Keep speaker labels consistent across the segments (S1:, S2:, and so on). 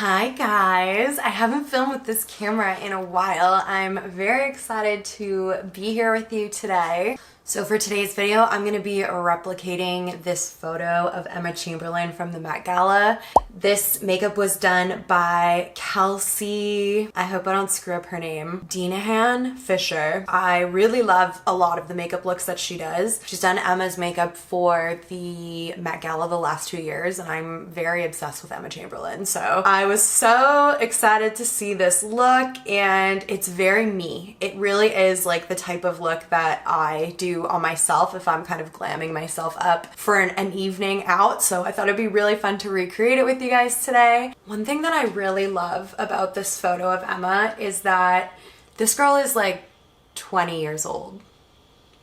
S1: Hi guys, I haven't filmed with this camera in a while. I'm very excited to be here with you today. So for today's video, I'm going to be replicating this photo of Emma Chamberlain from the Met Gala. This makeup was done by Kelsey, I hope I don't screw up her name, Dinahan Fisher. I really love a lot of the makeup looks that she does. She's done Emma's makeup for the Met Gala the last 2 years, and I'm very obsessed with Emma Chamberlain. So I was so excited to see this look, and it's very me. It really is like the type of look that I do on myself if I'm kind of glamming myself up for an evening out. So I thought it'd be really fun to recreate it with you guys today. One thing that I really love about this photo of Emma is that this girl is like 20 years old.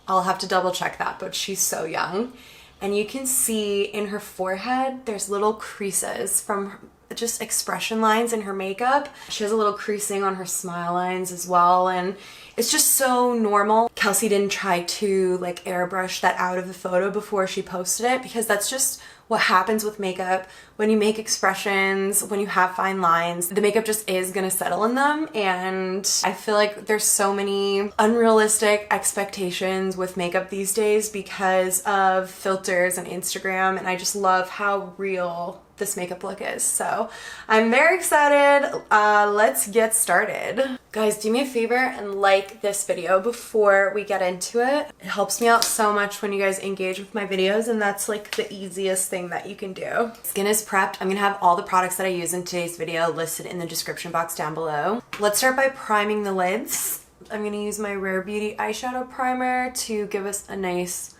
S1: I'll have to double check that, but she's so young. And you can see in her forehead, there's little creases from just expression lines in her makeup. She has a little creasing on her smile lines as well, and it's just so normal. Kelsey didn't try to like airbrush that out of the photo before she posted it, because that's just what happens with makeup. When you make expressions, when you have fine lines, the makeup just is gonna settle in them. And I feel like there's so many unrealistic expectations with makeup these days because of filters and Instagram, and I just love how real this makeup look is. So I'm very excited. Let's get started. Guys, do me a favor and like this video before we get into it. It helps me out so much when you guys engage with my videos, and that's like the easiest thing that you can do. Skin is prepped. I'm gonna have all the products that I use in today's video listed in the description box down below. Let's start by priming the lids. I'm gonna use my Rare Beauty eyeshadow primer to give us a nice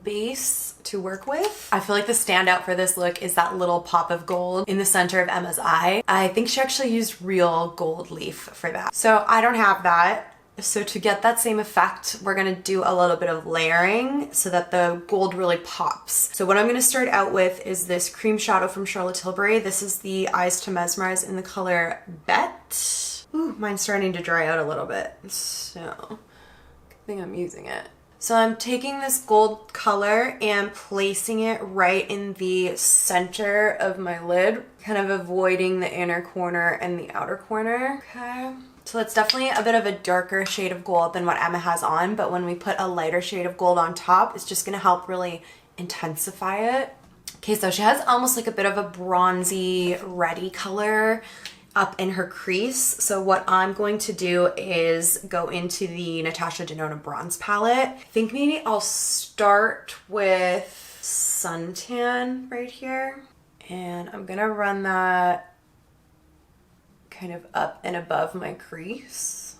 S1: base to work with. I feel like the standout for this look is that little pop of gold in the center of Emma's eye. I think she actually used real gold leaf for that. So I don't have that. So to get that same effect, we're gonna do a little bit of layering so that the gold really pops. So what I'm gonna start out with is this cream shadow from Charlotte Tilbury. This is the Eyes to Mesmerize in the color Bet. Ooh, mine's starting to dry out a little bit. So I think I'm using it. So I'm taking this gold color and placing it right in the center of my lid, kind of avoiding the inner corner and the outer corner. Okay. So it's definitely a bit of a darker shade of gold than what Emma has on, but when we put a lighter shade of gold on top, it's just gonna help really intensify it. Okay, so she has almost like a bit of a bronzy, reddy color up in her crease. So what I'm going to do is go into the Natasha Denona bronze palette. I think maybe I'll start with Suntan right here. And I'm gonna run that kind of up and above my crease.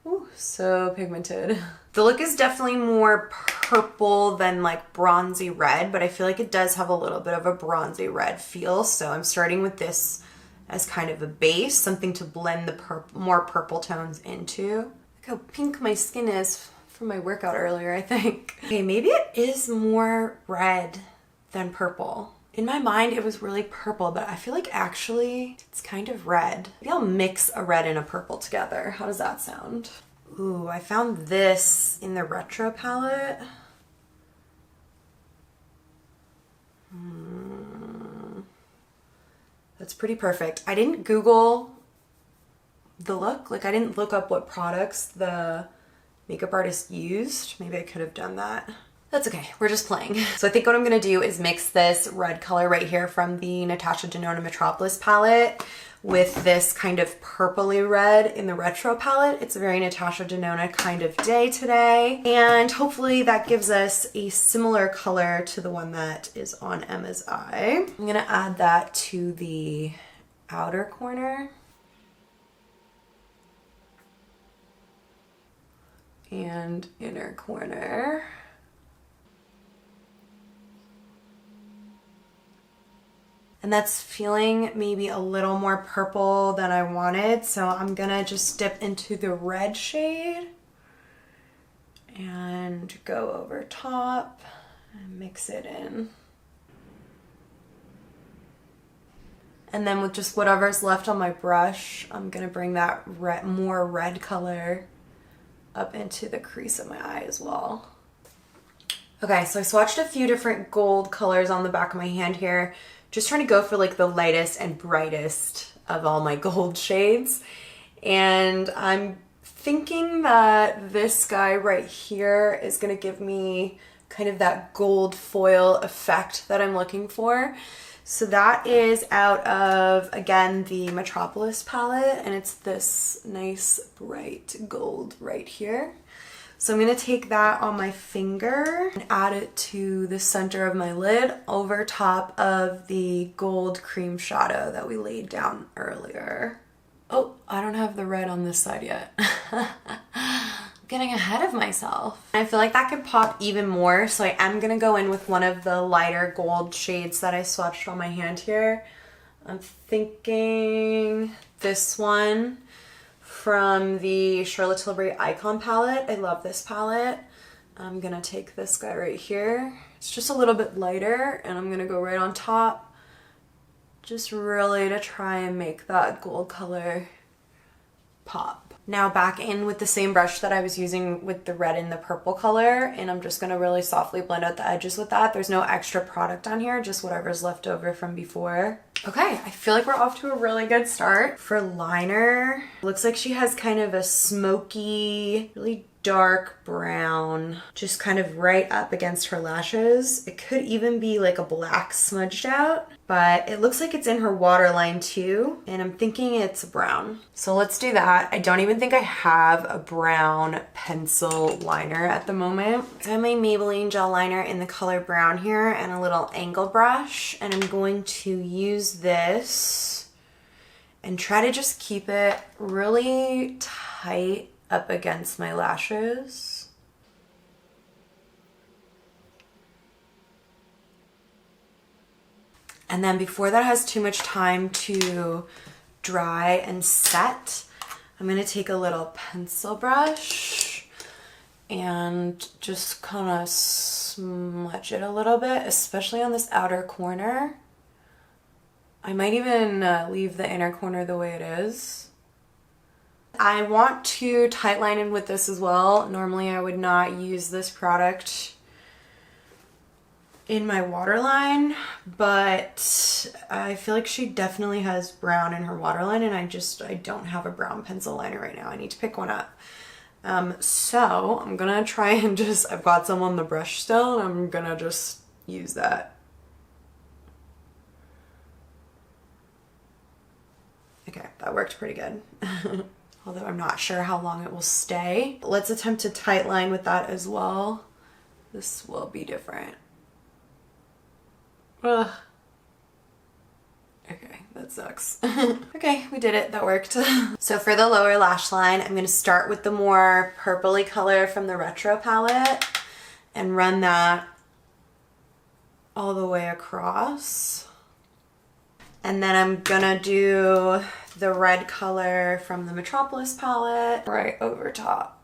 S1: Ooh, so pigmented. The look is definitely more purple than like bronzy red, but I feel like it does have a little bit of a bronzy red feel. So I'm starting with this as kind of a base, something to blend the more purple tones into. Look how pink my skin is from my workout earlier, I think. Okay, maybe it is more red than purple. In my mind, it was really purple, but I feel like actually it's kind of red. Maybe I'll mix a red and a purple together. How does that sound? Ooh, I found this in the retro palette. That's pretty perfect. I didn't Google the look. Like, I didn't look up what products the makeup artist used. Maybe I could have done that. That's okay, we're just playing. So I think what I'm gonna do is mix this red color right here from the Natasha Denona Metropolis palette with this kind of purpley red in the retro palette. It's a very Natasha Denona kind of day today. And hopefully that gives us a similar color to the one that is on Emma's eye. I'm gonna add that to the outer corner. And inner corner. And that's feeling maybe a little more purple than I wanted. So I'm gonna just dip into the red shade and go over top and mix it in. And then with just whatever's left on my brush, I'm gonna bring that more red color up into the crease of my eye as well. Okay, so I swatched a few different gold colors on the back of my hand here just trying to go for like the lightest and brightest of all my gold shades. And I'm thinking that this guy right here is gonna give me kind of that gold foil effect that I'm looking for. So that is out of, again, the Metropolis palette, and it's this nice bright gold right here. So I'm gonna take that on my finger and add it to the center of my lid over top of the gold cream shadow that we laid down earlier. Oh, I don't have the red on this side yet. Getting ahead of myself. I feel like that could pop even more, so I am gonna go in with one of the lighter gold shades that I swatched on my hand here. I'm thinking this one from the Charlotte Tilbury Icon palette. I love this palette. I'm gonna take this guy right here. It's just a little bit lighter, and I'm gonna go right on top, just really to try and make that gold color pop. Now back in with the same brush that I was using with the red and the purple color, and I'm just gonna really softly blend out the edges with that. There's no extra product on here, just whatever's left over from before. Okay, I feel like we're off to a really good start. For liner, looks like she has kind of a smoky, really dark brown, just kind of right up against her lashes. It could even be like a black smudged out, but it looks like it's in her waterline too, and I'm thinking it's brown. So let's do that. I don't even think I have a brown pencil liner at the moment. So I have my Maybelline gel liner in the color brown here and a little angle brush, and I'm going to use this and try to just keep it really tight up against my lashes. And then before that has too much time to dry and set, I'm gonna take a little pencil brush and just kind of smudge it a little bit, especially on this outer corner. I might even leave the inner corner the way it is. I want to tightline in with this as well. Normally I would not use this product in my waterline, but I feel like she definitely has brown in her waterline, and I don't have a brown pencil liner right now. I need to pick one up. So I'm gonna try and I've got some on the brush still, and I'm gonna just use that. Okay, that worked pretty good. Although I'm not sure how long it will stay. Let's attempt to tightline with that as well. This will be different. Ugh. Okay, that sucks. Okay, we did it, that worked. So for the lower lash line, I'm gonna start with the more purpley color from the Retro palette and run that all the way across. And then I'm gonna do the red color from the Metropolis palette right over top.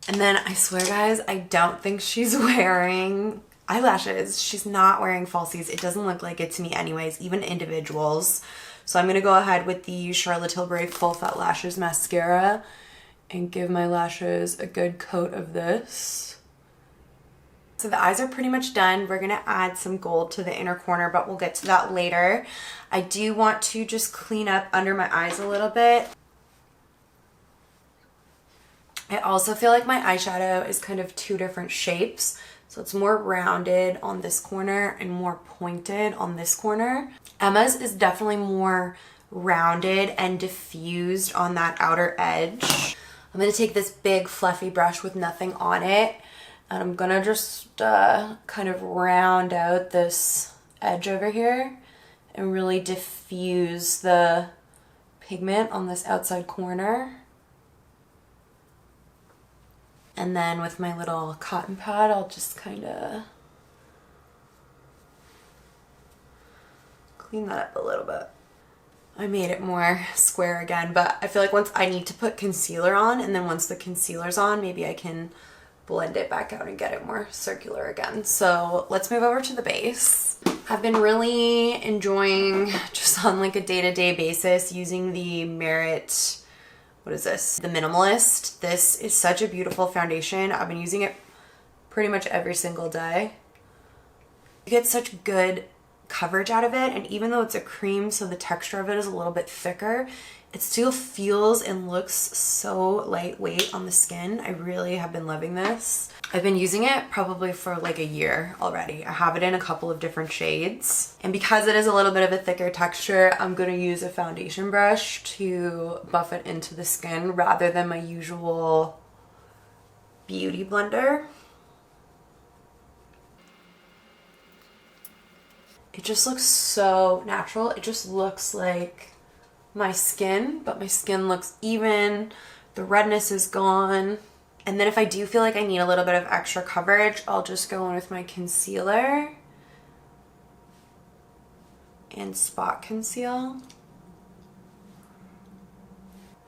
S1: And then I swear guys, I don't think she's wearing eyelashes. She's not wearing falsies. It doesn't look like it to me anyways, even individuals. So I'm gonna go ahead with the Charlotte Tilbury Full Fat Lashes Mascara and give my lashes a good coat of this. So the eyes are pretty much done. We're gonna add some gold to the inner corner, but we'll get to that later. I do want to just clean up under my eyes a little bit. I also feel like my eyeshadow is kind of two different shapes. So it's more rounded on this corner and more pointed on this corner. Emma's is definitely more rounded and diffused on that outer edge. I'm gonna take this big fluffy brush with nothing on it, and I'm gonna just kind of round out this edge over here and really diffuse the pigment on this outside corner. And then with my little cotton pad, I'll just kind of clean that up a little bit. I made it more square again, but I feel like once I need to put concealer on, and then once the concealer's on, maybe I can blend it back out and get it more circular again. So let's move over to the base. I've been really enjoying, just on like a day-to-day basis, using the Merit, what is this? The Minimalist. This is such a beautiful foundation. I've been using it pretty much every single day. You get such good coverage out of it, and even though it's a cream, so the texture of it is a little bit thicker, it still feels and looks so lightweight on the skin. I really have been loving this. I've been using it probably for like a year already. I have it in a couple of different shades. And because it is a little bit of a thicker texture, I'm gonna use a foundation brush to buff it into the skin rather than my usual beauty blender. It just looks so natural. It just looks like my skin, but my skin looks even. The redness is gone. And then if I do feel like I need a little bit of extra coverage, I'll just go in with my concealer and spot conceal.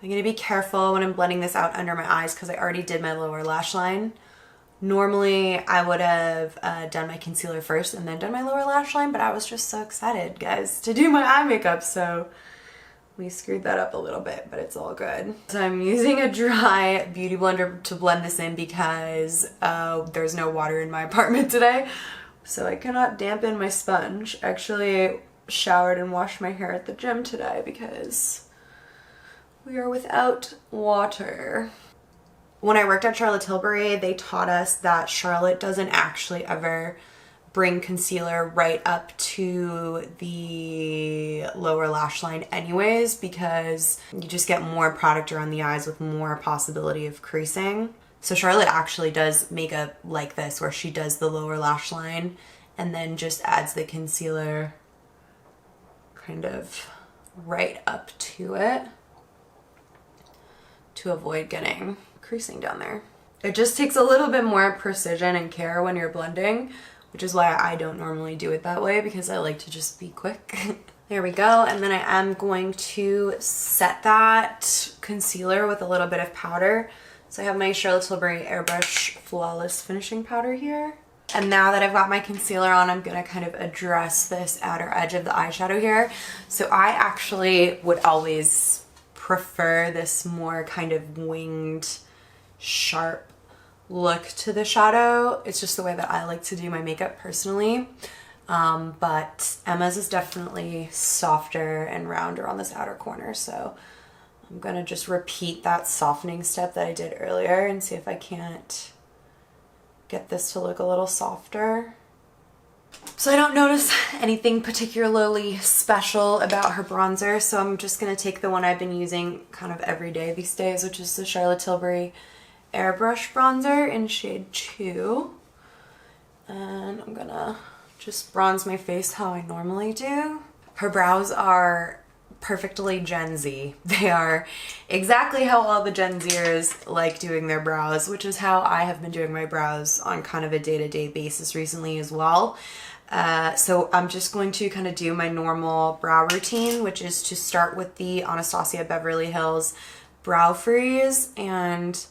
S1: I'm gonna be careful when I'm blending this out under my eyes because I already did my lower lash line. Normally I would have done my concealer first and then done my lower lash line, but I was just so excited, guys, to do my eye makeup, so we screwed that up a little bit, but it's all good. So I'm using a dry beauty blender to blend this in because there's no water in my apartment today, so I cannot dampen my sponge. Actually showered and washed my hair at the gym today because we are without water. When I worked at Charlotte Tilbury, they taught us that Charlotte doesn't actually ever bring concealer right up to the lower lash line anyways, because you just get more product around the eyes with more possibility of creasing. So Charlotte actually does makeup like this, where she does the lower lash line and then just adds the concealer kind of right up to it to avoid getting creasing down there. It just takes a little bit more precision and care when you're blending, which is why I don't normally do it that way, because I like to just be quick. There we go. And then I am going to set that concealer with a little bit of powder. So I have my Charlotte Tilbury Airbrush Flawless Finishing Powder here. And now that I've got my concealer on, I'm gonna kind of address this outer edge of the eyeshadow here. So I actually would always prefer this more kind of winged, sharp look to the shadow. It's just the way that I like to do my makeup personally. But Emma's is definitely softer and rounder on this outer corner, so I'm gonna just repeat that softening step that I did earlier and see if I can't get this to look a little softer. So I don't notice anything particularly special about her bronzer, so I'm just gonna take the one I've been using kind of every day these days, which is the Charlotte Tilbury Airbrush Bronzer in shade 2. And I'm gonna just bronze my face how I normally do. Her brows are perfectly Gen Z. They are exactly how all the Gen Zers like doing their brows, which is how I have been doing my brows on kind of a day-to-day basis recently as well. So I'm just going to kind of do my normal brow routine, which is to start with the Anastasia Beverly Hills Brow Freeze and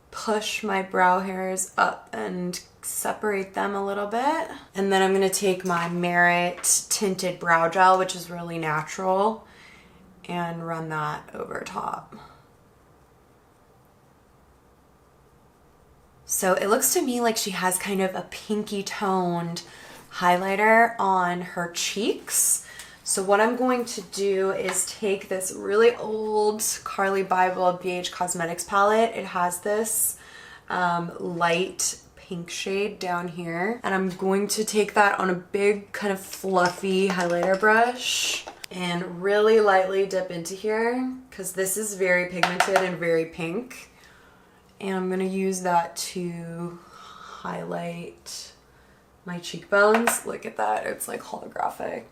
S1: push my brow hairs up and separate them a little bit. And then I'm going to take my Merit Tinted Brow Gel, which is really natural, and run that over top. So it looks to me like she has kind of a pinky toned highlighter on her cheeks. So what I'm going to do is take this really old Carly Bible BH Cosmetics palette. It has this light pink shade down here. And I'm going to take that on a big kind of fluffy highlighter brush and really lightly dip into here, because this is very pigmented and very pink. And I'm gonna use that to highlight my cheekbones. Look at that, it's like holographic.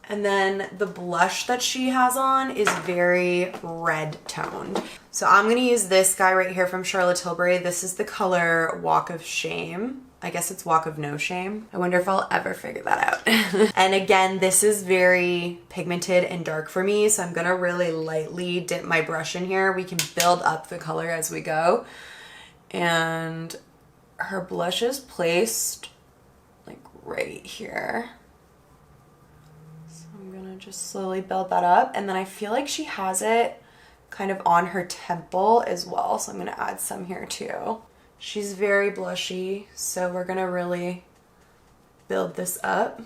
S1: And then the blush that she has on is very red toned. So I'm gonna use this guy right here from Charlotte Tilbury. This is the color Walk of Shame. I guess it's Walk of No Shame. I wonder if I'll ever figure that out. And again, this is very pigmented and dark for me, so I'm gonna really lightly dip my brush in here. We can build up the color as we go. And her blush is placed like right here. So I'm gonna just slowly build that up. And then I feel like she has it kind of on her temple as well, so I'm gonna add some here too. She's very blushy, so we're gonna really build this up.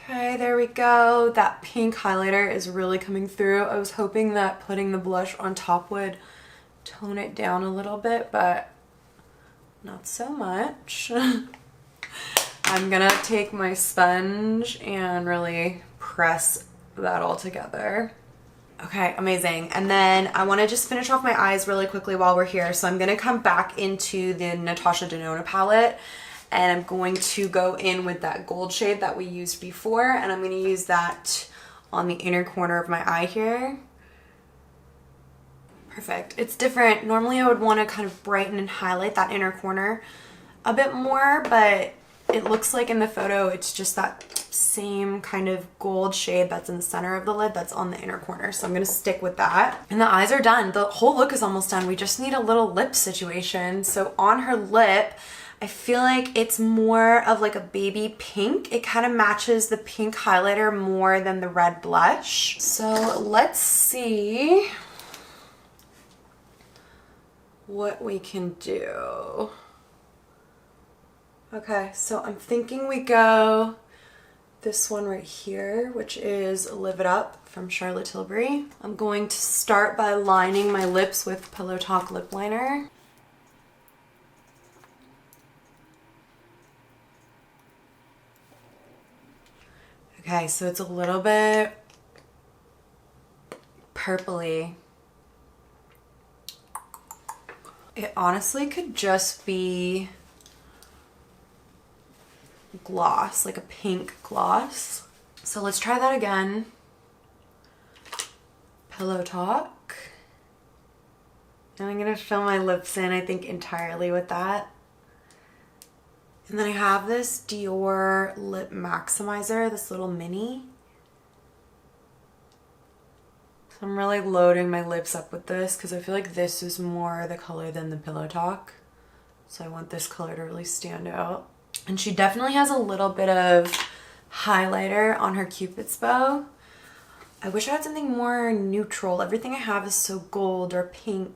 S1: Okay, there we go. That pink highlighter is really coming through. I was hoping that putting the blush on top would tone it down a little bit, but not so much. I'm gonna take my sponge and really press that all together. Okay, amazing. And then I want to just finish off my eyes really quickly while we're here. So I'm going to come back into the Natasha Denona palette, and I'm going to go in with that gold shade that we used before, and I'm going to use that on the inner corner of my eye here. Perfect. It's different. Normally I would want to kind of brighten and highlight that inner corner a bit more, but it looks like in the photo it's just that same kind of gold shade that's in the center of the lid that's on the inner corner. So I'm going to stick with that. And the eyes are done. The whole look is almost done. We just need a little lip situation. So on her lip, I feel like it's more of like a baby pink. It kind of matches the pink highlighter more than the red blush. So let's see what we can do. Okay, so I'm thinking we go this one right here, which is Live It Up from Charlotte Tilbury. I'm going to start by lining my lips with Pillow Talk lip liner. Okay, so it's a little bit purpley. It honestly could just be gloss, like a pink gloss. So let's try that again. Pillow Talk. And I'm gonna fill my lips in, I think, entirely with that. And then I have this Dior Lip Maximizer, this little mini. So I'm really loading my lips up with this because I feel like this is more the color than the Pillow Talk. So I want this color to really stand out. And she definitely has a little bit of highlighter on her Cupid's bow. I wish I had something more neutral. Everything I have is so gold or pink.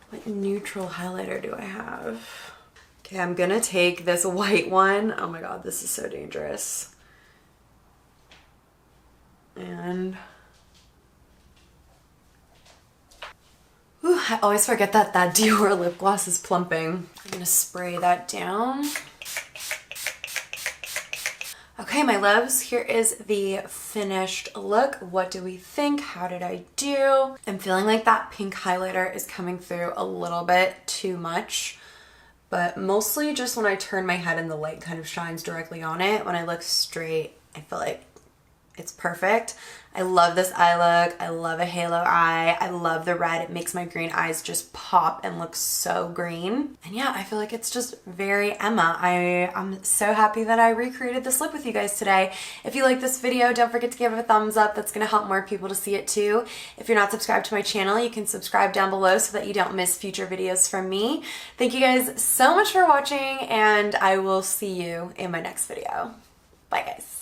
S1: What neutral highlighter do I have? Okay, I'm gonna take this white one. Oh my god, this is so dangerous. And I always forget that that Dior lip gloss is plumping. I'm gonna spray that down. Okay, my loves, here is the finished look. What do we think? How did I do? I'm feeling like that pink highlighter is coming through a little bit too much, but mostly just when I turn my head and the light kind of shines directly on it. When I look straight, I feel like it's perfect. I love this eye look. I love a halo eye. I love the red. It makes my green eyes just pop and look so green. And yeah, I feel like it's just very Emma. I'm so happy that I recreated this look with you guys today. If you like this video, don't forget to give it a thumbs up. That's gonna help more people to see it too. If you're not subscribed to my channel, you can subscribe down below so that you don't miss future videos from me. Thank you guys so much for watching, and I will see you in my next video. Bye guys.